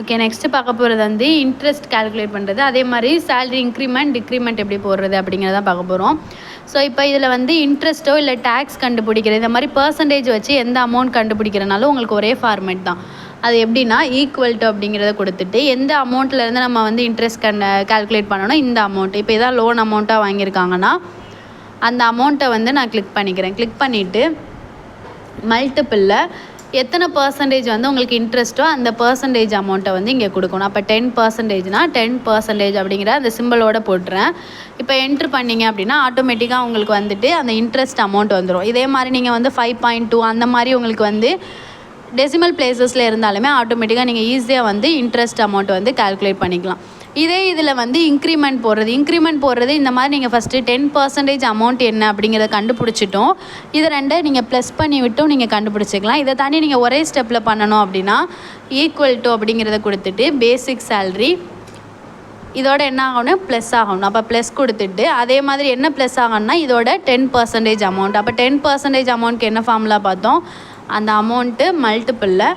Okay, next பார்க்க போகிறது வந்து இன்ட்ரெஸ்ட் கால்குலேட் பண்ணுறது. அதே மாதிரி சேலரி இன்க்ரிமெண்ட் டிக்ரிமெண்ட் எப்படி போடுறது அப்படிங்கிறத பார்க்க போகிறோம். ஸோ இப்போ இதில் வந்து இன்ட்ரெஸ்ட்டோ இல்லை டேக்ஸ் கண்டுபிடிக்கிறது, இந்த மாதிரி பர்சன்டேஜ் வச்சு எந்த அமௌண்ட் கண்டுபிடிக்கிறனாலும் உங்களுக்கு ஒரே ஃபார்மேட் தான். அது எப்படின்னா ஈக்குவல் டு அப்படிங்கிறத கொடுத்துட்டு எந்த அமௌண்ட்லேருந்து நம்ம வந்து இன்ட்ரெஸ்ட் கால்குலேட் பண்ணணும், இந்த அமௌண்ட். இப்போ இதான் லோன் அமௌண்ட்டாக வாங்கியிருக்காங்கன்னா அந்த அமௌண்ட்டை வந்து நான் கிளிக் பண்ணிக்கிறேன். கிளிக் பண்ணிவிட்டு மல்டிப்பிளில் எத்தனை பர்சன்டேஜ் வந்து உங்களுக்கு இன்ட்ரெஸ்ட்டோ அந்த பர்சன்டேஜ் அமௌண்ட்டை வந்து இங்கே கொடுக்கணும். அப்போ 10%னா 10% அப்படிங்கிற அந்த சிம்பிளோடு போட்டுறேன். இப்போ என்ட்ரு பண்ணிங்க அப்படின்னா ஆட்டோமேட்டிக்காக உங்களுக்கு வந்துட்டு அந்த இன்ட்ரெஸ்ட் அமௌண்ட் வந்துடும். இதே மாதிரி நீங்கள் வந்து 5.2 அந்த மாதிரி உங்களுக்கு வந்து டெசிமல் பிளேசஸில் இருந்தாலுமே ஆட்டோமேட்டிக்காக நீங்கள் ஈஸியாக வந்து இன்ட்ரெஸ்ட் அமௌண்ட் வந்து கால்குலேட் பண்ணிக்கலாம். இதே இதில் வந்து இன்க்ரிமெண்ட் போடுறது இந்த மாதிரி நீங்கள் ஃபஸ்ட்டு 10% அமௌண்ட் என்ன அப்படிங்கிறத கண்டுபிடிச்சிட்டோம். இதை ரெண்டை நீங்கள் ப்ளஸ் பண்ணி விட்டும் நீங்கள் கண்டுபிடிச்சிக்கலாம். இதை தாண்டி நீங்கள் ஒரே ஸ்டெப்பில் பண்ணணும் அப்படின்னா ஈக்குவல் டு அப்படிங்கிறத கொடுத்துட்டு பேசிக் சேல்ரி இதோட என்ன ஆகணும், ப்ளஸ் ஆகணும். அப்போ ப்ளஸ் கொடுத்துட்டு அதே மாதிரி என்ன ப்ளஸ் ஆகணும்னா இதோட 10% அமௌண்ட். அப்போ 10% அமௌண்ட்க்கு என்ன ஃபார்முலா பார்த்தோம், அந்த அமௌண்ட்டு மல்டிப்பிளில்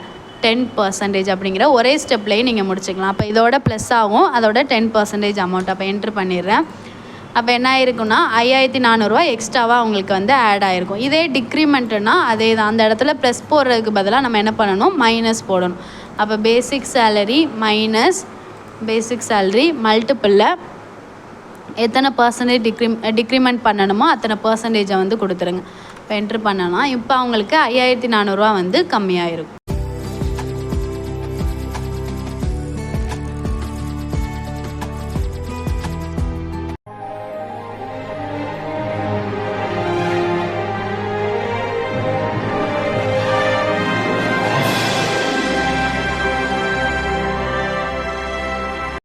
10% அப்படிங்கிற ஒரே ஸ்டெப்லேயும் நீங்கள் முடிச்சுக்கலாம். அப்போ இதோட ப்ளஸ் ஆகும், அதோட 10% அமௌண்ட். அப்போ என்ட்ரு பண்ணிடுறேன். அப்போ என்ன ஆயிருக்குன்னா 5400 ரூபா எக்ஸ்ட்ராவாக உங்களுக்கு வந்து ஆட் ஆகிருக்கும். இதே டிக்ரிமெண்ட்டுனா அதே தான், அந்த இடத்துல ப்ளஸ் போடுறதுக்கு பதிலாக நம்ம என்ன பண்ணணும், மைனஸ் போடணும். அப்போ basic salary minus basic salary மல்டிப்பிளில் எத்தனை பர்சன்டேஜ் டிக்ரிமெண்ட் பண்ணணுமோ அத்தனை பர்சன்டேஜை வந்து கொடுத்துருங்க. இப்போ என்ட்ரு பண்ணலாம். இப்போ அவங்களுக்கு 5400 ரூபா வந்து கம்மியாகிருக்கும்.